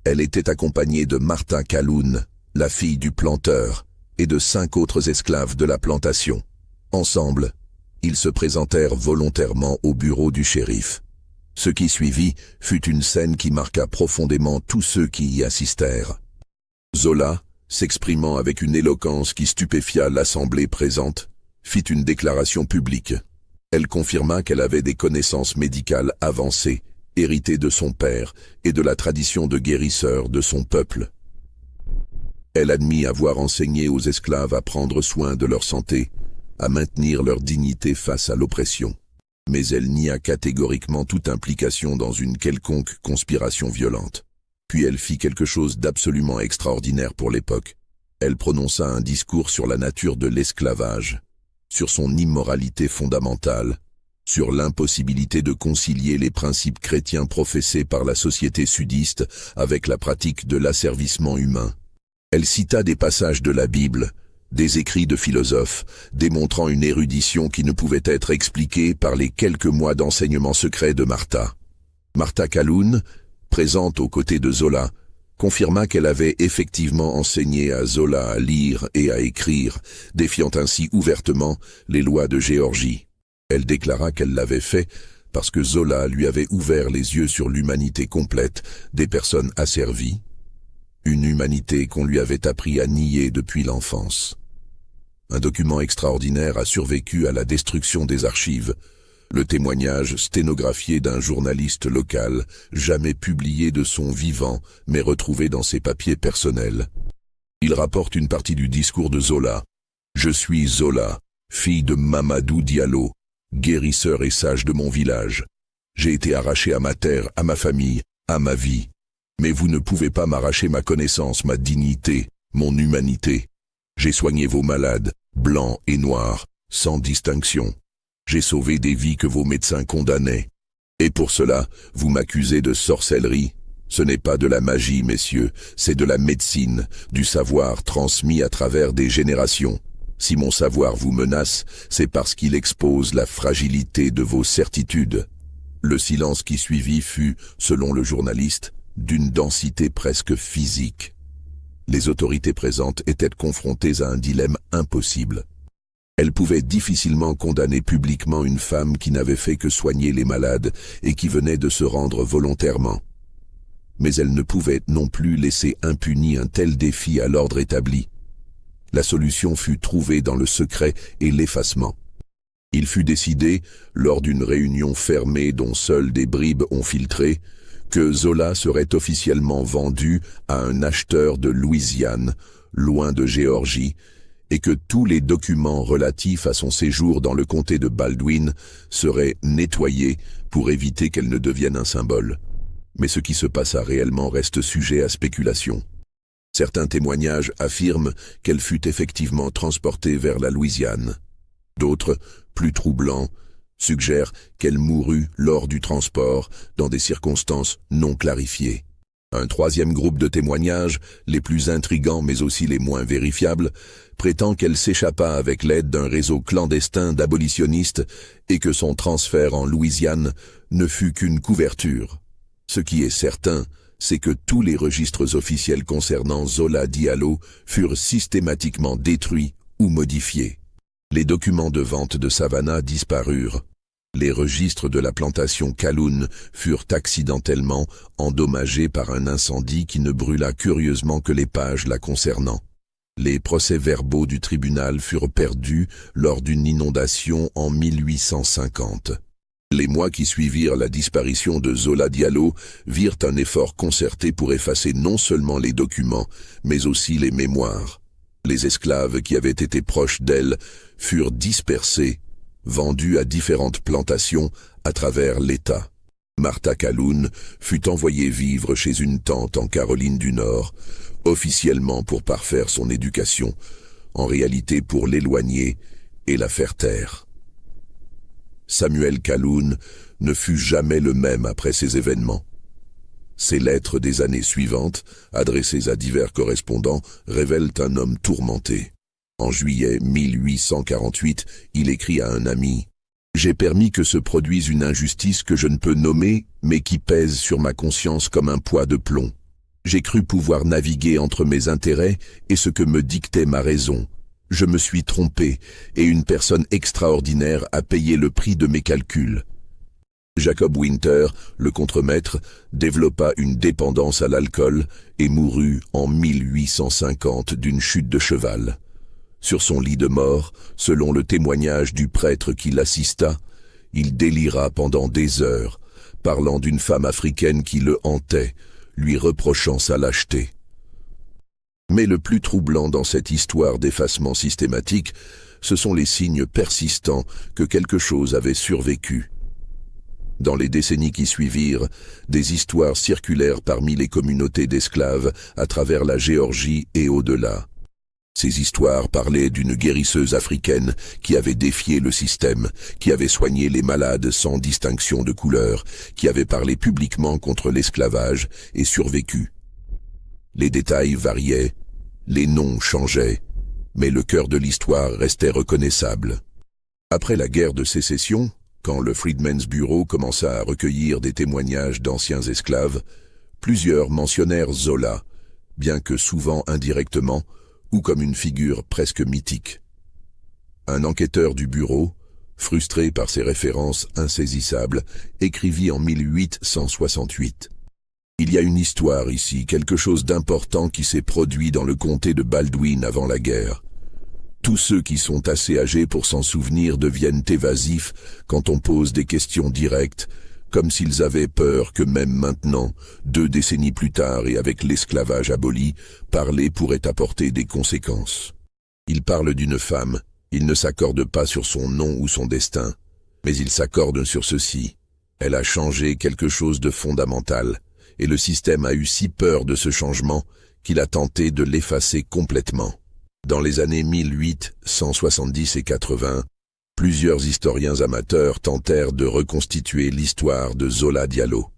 Elle était accompagnée de Martha Calhoun, la fille du planteur, et de 5 autres esclaves de la plantation. Ensemble, ils se présentèrent volontairement au bureau du shérif. Ce qui suivit fut une scène qui marqua profondément tous ceux qui y assistèrent. Zola, s'exprimant avec une éloquence qui stupéfia l'assemblée présente, fit une déclaration publique. Elle confirma qu'elle avait des connaissances médicales avancées, héritées de son père et de la tradition de guérisseur de son peuple. Elle admit avoir enseigné aux esclaves à prendre soin de leur santé, à maintenir leur dignité face à l'oppression. Mais elle nia catégoriquement toute implication dans une quelconque conspiration violente. Puis elle fit quelque chose d'absolument extraordinaire pour l'époque. Elle prononça un discours sur la nature de l'esclavage, sur son immoralité fondamentale, sur l'impossibilité de concilier les principes chrétiens professés par la société sudiste avec la pratique de l'asservissement humain. Elle cita des passages de la Bible, des écrits de philosophes, démontrant une érudition qui ne pouvait être expliquée par les quelques mois d'enseignement secret de Martha. Martha Calhoun, présente aux côtés de Zola, confirma qu'elle avait effectivement enseigné à Zola à lire et à écrire, défiant ainsi ouvertement les lois de Géorgie. Elle déclara qu'elle l'avait fait parce que Zola lui avait ouvert les yeux sur l'humanité complète des personnes asservies, une humanité qu'on lui avait appris à nier depuis l'enfance. Un document extraordinaire a survécu à la destruction des archives, Le témoignage sténographié d'un journaliste local, jamais publié de son vivant, mais retrouvé dans ses papiers personnels. Il rapporte une partie du discours de Zola. « Je suis Zola, fille de Mamadou Diallo, guérisseur et sage de mon village. J'ai été arraché à ma terre, à ma famille, à ma vie. Mais vous ne pouvez pas m'arracher ma connaissance, ma dignité, mon humanité. J'ai soigné vos malades, blancs et noirs, sans distinction. J'ai sauvé des vies que vos médecins condamnaient. Et pour cela, vous m'accusez de sorcellerie. Ce n'est pas de la magie, messieurs, c'est de la médecine, du savoir transmis à travers des générations. Si mon savoir vous menace, c'est parce qu'il expose la fragilité de vos certitudes. » Le silence qui suivit fut, selon le journaliste, d'une densité presque physique. Les autorités présentes étaient confrontées à un dilemme impossible. Elles pouvaient difficilement condamner publiquement une femme qui n'avait fait que soigner les malades et qui venait de se rendre volontairement. Mais elles ne pouvaient non plus laisser impuni un tel défi à l'ordre établi. La solution fut trouvée dans le secret et l'effacement. Il fut décidé, lors d'une réunion fermée dont seules des bribes ont filtré, que Zola serait officiellement vendu à un acheteur de Louisiane, loin de Géorgie, et que tous les documents relatifs à son séjour dans le comté de Baldwin seraient nettoyés pour éviter qu'elle ne devienne un symbole. Mais ce qui se passa réellement reste sujet à spéculation. Certains témoignages affirment qu'elle fut effectivement transportée vers la Louisiane. D'autres, plus troublants, suggèrent qu'elle mourut lors du transport dans des circonstances non clarifiées. Un troisième groupe de témoignages, les plus intrigants mais aussi les moins vérifiables, prétend qu'elle s'échappa avec l'aide d'un réseau clandestin d'abolitionnistes et que son transfert en Louisiane ne fut qu'une couverture. Ce qui est certain, c'est que tous les registres officiels concernant Zola Diallo furent systématiquement détruits ou modifiés. Les documents de vente de Savannah disparurent. Les registres de la plantation Calhoun furent accidentellement endommagés par un incendie qui ne brûla curieusement que les pages la concernant. Les procès-verbaux du tribunal furent perdus lors d'une inondation en 1850. Les mois qui suivirent la disparition de Zola Diallo virent un effort concerté pour effacer non seulement les documents, mais aussi les mémoires. Les esclaves qui avaient été proches d'elle furent dispersés, vendus à différentes plantations à travers l'État. Martha Calhoun fut envoyée vivre chez une tante en Caroline du Nord, officiellement pour parfaire son éducation, en réalité pour l'éloigner et la faire taire. Samuel Calhoun ne fut jamais le même après ces événements. Ses lettres des années suivantes, adressées à divers correspondants, révèlent un homme tourmenté. En juillet 1848, il écrit à un ami « J'ai permis que se produise une injustice que je ne peux nommer, mais qui pèse sur ma conscience comme un poids de plomb. J'ai cru pouvoir naviguer entre mes intérêts et ce que me dictait ma raison. Je me suis trompé, et une personne extraordinaire a payé le prix de mes calculs. » Jacob Winter, le contremaître, développa une dépendance à l'alcool et mourut en 1850 d'une chute de cheval. Sur son lit de mort, selon le témoignage du prêtre qui l'assista, il délira pendant des heures, parlant d'une femme africaine qui le hantait, lui reprochant sa lâcheté. Mais le plus troublant dans cette histoire d'effacement systématique, ce sont les signes persistants que quelque chose avait survécu. Dans les décennies qui suivirent, des histoires circulèrent parmi les communautés d'esclaves à travers la Géorgie et au-delà. Ces histoires parlaient d'une guérisseuse africaine qui avait défié le système, qui avait soigné les malades sans distinction de couleur, qui avait parlé publiquement contre l'esclavage et survécu. Les détails variaient, les noms changeaient, mais le cœur de l'histoire restait reconnaissable. Après la guerre de sécession, quand le Freedmen's Bureau commença à recueillir des témoignages d'anciens esclaves, plusieurs mentionnèrent Zola, bien que souvent indirectement, ou comme une figure presque mythique. Un enquêteur du bureau, frustré par ces références insaisissables, écrivit en 1868 « Il y a une histoire ici, quelque chose d'important qui s'est produit dans le comté de Baldwin avant la guerre. Tous ceux qui sont assez âgés pour s'en souvenir deviennent évasifs quand on pose des questions directes, comme s'ils avaient peur que même maintenant, 2 décennies plus tard et avec l'esclavage aboli, parler pourrait apporter des conséquences. Ils parlent d'une femme, ils ne s'accordent pas sur son nom ou son destin, mais ils s'accordent sur ceci. Elle a changé quelque chose de fondamental, et le système a eu si peur de ce changement qu'il a tenté de l'effacer complètement. Dans les années 1870 et 80, plusieurs historiens amateurs tentèrent de reconstituer l'histoire de Zola Diallo.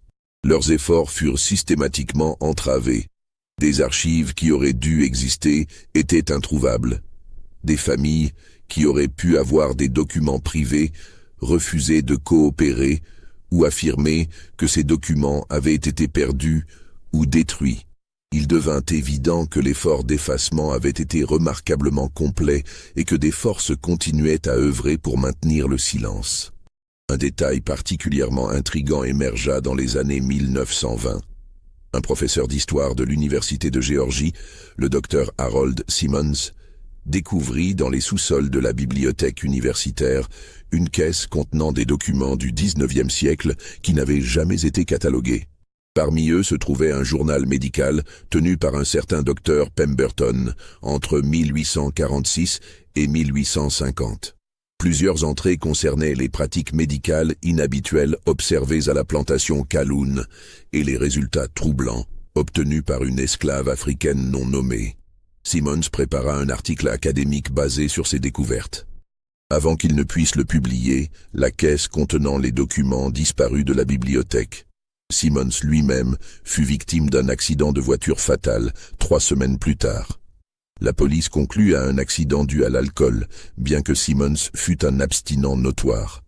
Leurs efforts furent systématiquement entravés. Des archives qui auraient dû exister étaient introuvables. Des familles qui auraient pu avoir des documents privés refusaient de coopérer ou affirmaient que ces documents avaient été perdus ou détruits. Il devint évident que l'effort d'effacement avait été remarquablement complet et que des forces continuaient à œuvrer pour maintenir le silence. Un détail particulièrement intrigant émergea dans les années 1920. Un professeur d'histoire de l'Université de Géorgie, le docteur Harold Simmons, découvrit dans les sous-sols de la bibliothèque universitaire une caisse contenant des documents du XIXe siècle qui n'avaient jamais été catalogués. Parmi eux se trouvait un journal médical tenu par un certain docteur Pemberton entre 1846 et 1850. Plusieurs entrées concernaient les pratiques médicales inhabituelles observées à la plantation Kaloun et les résultats troublants obtenus par une esclave africaine non nommée. Simmons prépara un article académique basé sur ces découvertes. Avant qu'il ne puisse le publier, la caisse contenant les documents disparut de la bibliothèque. Simmons lui-même fut victime d'un accident de voiture fatal 3 semaines plus tard. La police conclut à un accident dû à l'alcool, bien que Simmons fût un abstinent notoire.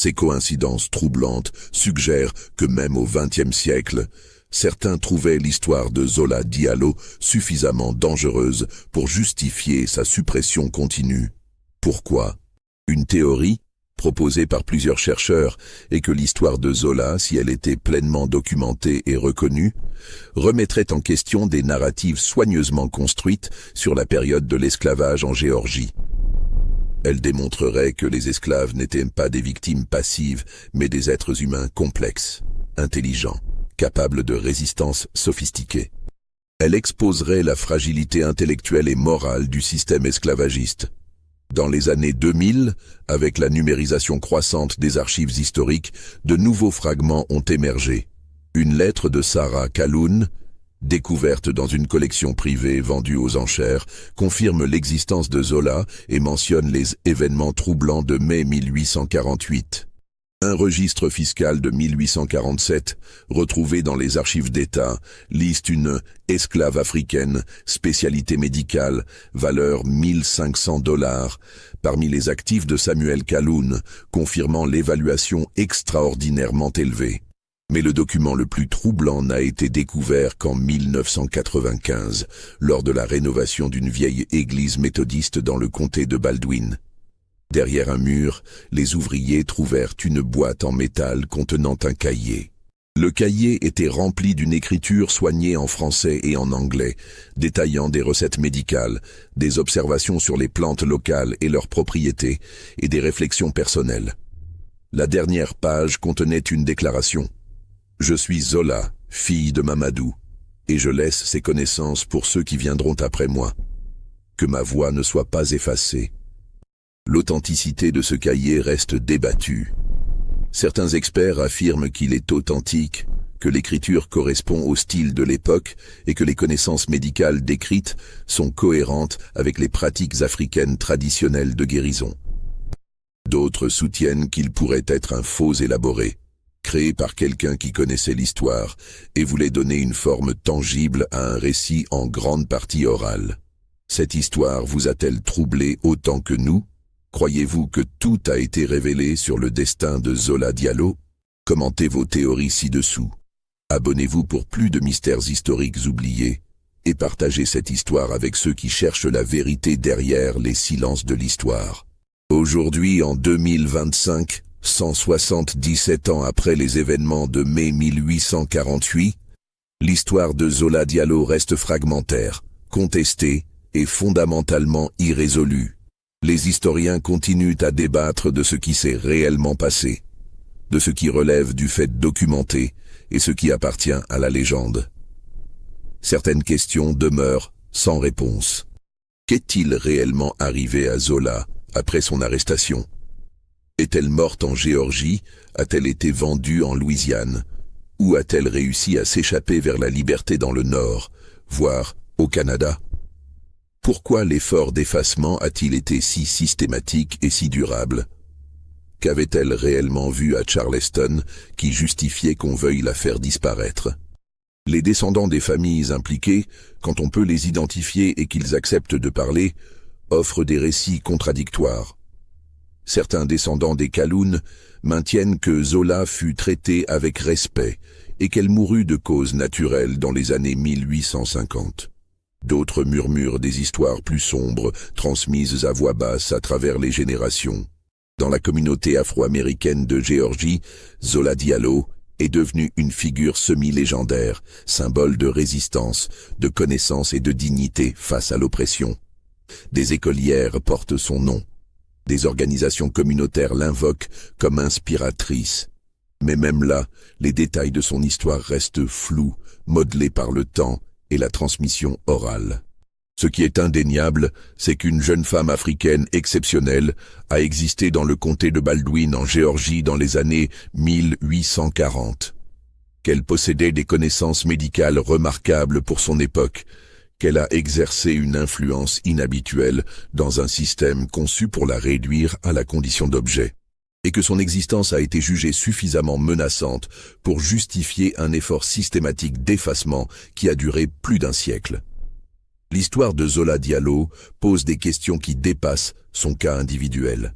Ces coïncidences troublantes suggèrent que même au XXe siècle, certains trouvaient l'histoire de Zola Diallo suffisamment dangereuse pour justifier sa suppression continue. Pourquoi? Une théorie proposée par plusieurs chercheurs est que l'histoire de Zola, si elle était pleinement documentée et reconnue, remettrait en question des narratives soigneusement construites sur la période de l'esclavage en Géorgie. Elle démontrerait que les esclaves n'étaient pas des victimes passives, mais des êtres humains complexes, intelligents, capables de résistance sophistiquée. Elle exposerait la fragilité intellectuelle et morale du système esclavagiste. Dans les années 2000, avec la numérisation croissante des archives historiques, de nouveaux fragments ont émergé. Une lettre de Sarah Kaloun, découverte dans une collection privée vendue aux enchères, confirme l'existence de Zola et mentionne les événements troublants de mai 1848. Un registre fiscal de 1847, retrouvé dans les archives d'État, liste une esclave africaine, spécialité médicale, valeur $1 500, parmi les actifs de Samuel Kaloun, confirmant l'évaluation extraordinairement élevée. Mais le document le plus troublant n'a été découvert qu'en 1995, lors de la rénovation d'une vieille église méthodiste dans le comté de Baldwin. Derrière un mur, les ouvriers trouvèrent une boîte en métal contenant un cahier. Le cahier était rempli d'une écriture soignée en français et en anglais, détaillant des recettes médicales, des observations sur les plantes locales et leurs propriétés, et des réflexions personnelles. La dernière page contenait une déclaration. « Je suis Zola, fille de Mamadou, et je laisse ces connaissances pour ceux qui viendront après moi. Que ma voix ne soit pas effacée. » L'authenticité de ce cahier reste débattue. Certains experts affirment qu'il est authentique, que l'écriture correspond au style de l'époque et que les connaissances médicales décrites sont cohérentes avec les pratiques africaines traditionnelles de guérison. D'autres soutiennent qu'il pourrait être un faux élaboré, créé par quelqu'un qui connaissait l'histoire et voulait donner une forme tangible à un récit en grande partie oral. Cette histoire vous a-t-elle troublé autant que nous? Croyez-vous que tout a été révélé sur le destin de Zola Diallo? Commentez vos théories ci-dessous. Abonnez-vous pour plus de mystères historiques oubliés et partagez cette histoire avec ceux qui cherchent la vérité derrière les silences de l'histoire. Aujourd'hui, en 2025, 177 ans après les événements de mai 1848, l'histoire de Zola Diallo reste fragmentaire, contestée et fondamentalement irrésolue. Les historiens continuent à débattre de ce qui s'est réellement passé, de ce qui relève du fait documenté et ce qui appartient à la légende. Certaines questions demeurent sans réponse. Qu'est-il réellement arrivé à Zola après son arrestation? Est-elle morte en Géorgie? A-t-elle été vendue en Louisiane? Ou a-t-elle réussi à s'échapper vers la liberté dans le Nord, voire au Canada? Pourquoi l'effort d'effacement a-t-il été si systématique et si durable? Qu'avait-elle réellement vu à Charleston qui justifiait qu'on veuille la faire disparaître? Les descendants des familles impliquées, quand on peut les identifier et qu'ils acceptent de parler, offrent des récits contradictoires. Certains descendants des Calhoun maintiennent que Zola fut traitée avec respect et qu'elle mourut de cause naturelle dans les années 1850. D'autres murmurent des histoires plus sombres, transmises à voix basse à travers les générations. Dans la communauté afro-américaine de Géorgie, Zola Diallo est devenue une figure semi-légendaire, symbole de résistance, de connaissance et de dignité face à l'oppression. Des écolières portent son nom. Des organisations communautaires l'invoquent comme inspiratrice. Mais même là, les détails de son histoire restent flous, modelés par le temps et la transmission orale. Ce qui est indéniable, c'est qu'une jeune femme africaine exceptionnelle a existé dans le comté de Baldwin en Géorgie dans les années 1840. Qu'elle possédait des connaissances médicales remarquables pour son époque, qu'elle a exercé une influence inhabituelle dans un système conçu pour la réduire à la condition d'objet, et que son existence a été jugée suffisamment menaçante pour justifier un effort systématique d'effacement qui a duré plus d'un siècle. L'histoire de Zola Diallo pose des questions qui dépassent son cas individuel.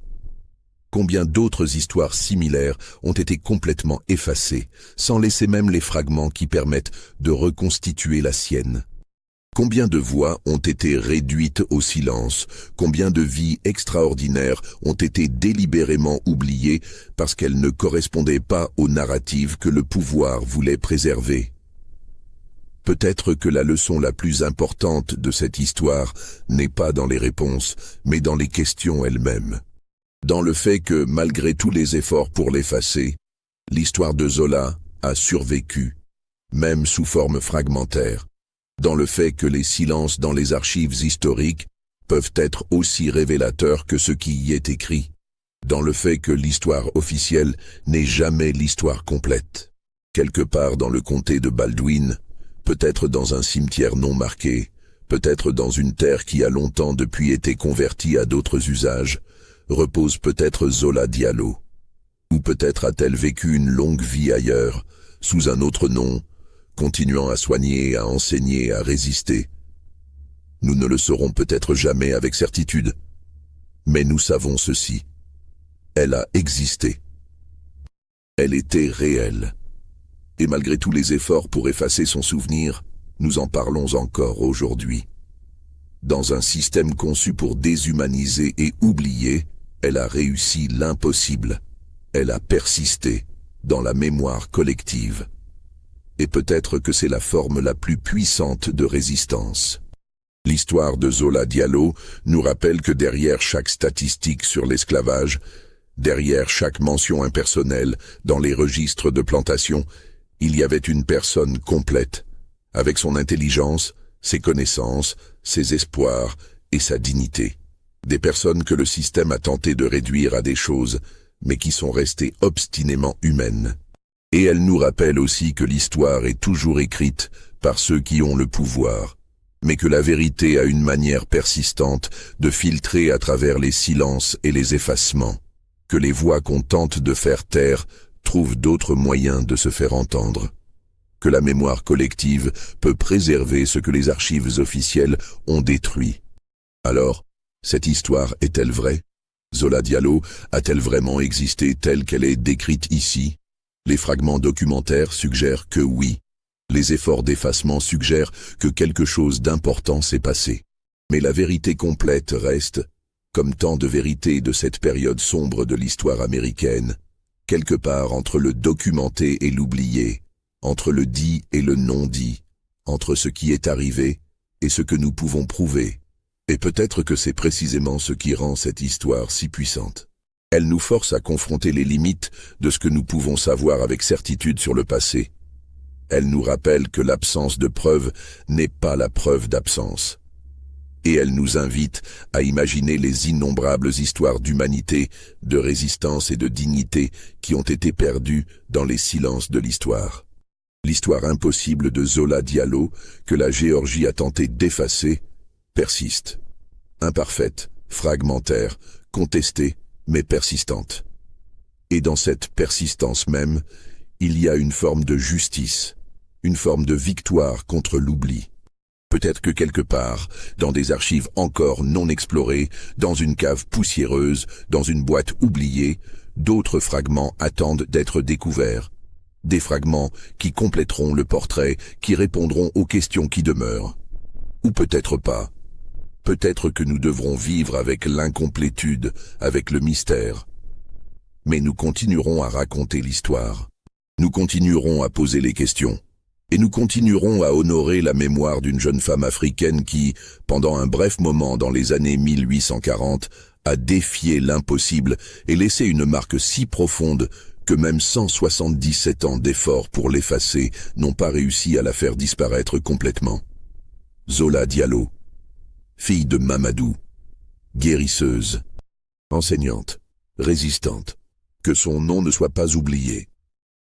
Combien d'autres histoires similaires ont été complètement effacées, sans laisser même les fragments qui permettent de reconstituer la sienne? Combien de voix ont été réduites au silence? Combien de vies extraordinaires ont été délibérément oubliées parce qu'elles ne correspondaient pas aux narratives que le pouvoir voulait préserver? Peut-être que la leçon la plus importante de cette histoire n'est pas dans les réponses, mais dans les questions elles-mêmes. Dans le fait que, malgré tous les efforts pour l'effacer, l'histoire de Zola a survécu, même sous forme fragmentaire. Dans le fait que les silences dans les archives historiques peuvent être aussi révélateurs que ce qui y est écrit. Dans le fait que l'histoire officielle n'est jamais l'histoire complète. Quelque part dans le comté de Baldwin, peut-être dans un cimetière non marqué, peut-être dans une terre qui a longtemps depuis été convertie à d'autres usages, repose peut-être Zola Diallo. Ou peut-être a-t-elle vécu une longue vie ailleurs, sous un autre nom, continuant à soigner, à enseigner, à résister. Nous ne le saurons peut-être jamais avec certitude, mais nous savons ceci. Elle a existé. Elle était réelle. Et malgré tous les efforts pour effacer son souvenir, nous en parlons encore aujourd'hui. Dans un système conçu pour déshumaniser et oublier, elle a réussi l'impossible. Elle a persisté dans la mémoire collective. Et peut-être que c'est la forme la plus puissante de résistance. L'histoire de Zola Diallo nous rappelle que derrière chaque statistique sur l'esclavage, derrière chaque mention impersonnelle dans les registres de plantation, il y avait une personne complète, avec son intelligence, ses connaissances, ses espoirs et sa dignité. Des personnes que le système a tenté de réduire à des choses, mais qui sont restées obstinément humaines. Et elle nous rappelle aussi que l'histoire est toujours écrite par ceux qui ont le pouvoir, mais que la vérité a une manière persistante de filtrer à travers les silences et les effacements, que les voix qu'on tente de faire taire trouvent d'autres moyens de se faire entendre, que la mémoire collective peut préserver ce que les archives officielles ont détruit. Alors, cette histoire est-elle vraie? Zola Diallo a-t-elle vraiment existé telle qu'elle est décrite ici? Les fragments documentaires suggèrent que oui. Les efforts d'effacement suggèrent que quelque chose d'important s'est passé. Mais la vérité complète reste, comme tant de vérités de cette période sombre de l'histoire américaine, quelque part entre le documenté et l'oublié, entre le dit et le non dit, entre ce qui est arrivé et ce que nous pouvons prouver, Et peut-être que c'est précisément ce qui rend cette histoire si puissante. Elle nous force à confronter les limites de ce que nous pouvons savoir avec certitude sur le passé. Elle nous rappelle que l'absence de preuve n'est pas la preuve d'absence. Et elle nous invite à imaginer les innombrables histoires d'humanité, de résistance et de dignité qui ont été perdues dans les silences de l'histoire. L'histoire impossible de Zola Diallo, que la Géorgie a tenté d'effacer, persiste. Imparfaite, fragmentaire, contestée, mais persistante. Et dans cette persistance même, il y a une forme de justice, une forme de victoire contre l'oubli. Peut-être que quelque part, dans des archives encore non explorées, dans une cave poussiéreuse, dans une boîte oubliée, d'autres fragments attendent d'être découverts. Des fragments qui compléteront le portrait, qui répondront aux questions qui demeurent. Ou peut-être pas. Peut-être que nous devrons vivre avec l'incomplétude, avec le mystère. Mais nous continuerons à raconter l'histoire. Nous continuerons à poser les questions. Et nous continuerons à honorer la mémoire d'une jeune femme africaine qui, pendant un bref moment dans les années 1840, a défié l'impossible et laissé une marque si profonde que même 177 ans d'efforts pour l'effacer n'ont pas réussi à la faire disparaître complètement. Zola Diallo, fille de Mamadou, guérisseuse, enseignante, résistante, que son nom ne soit pas oublié.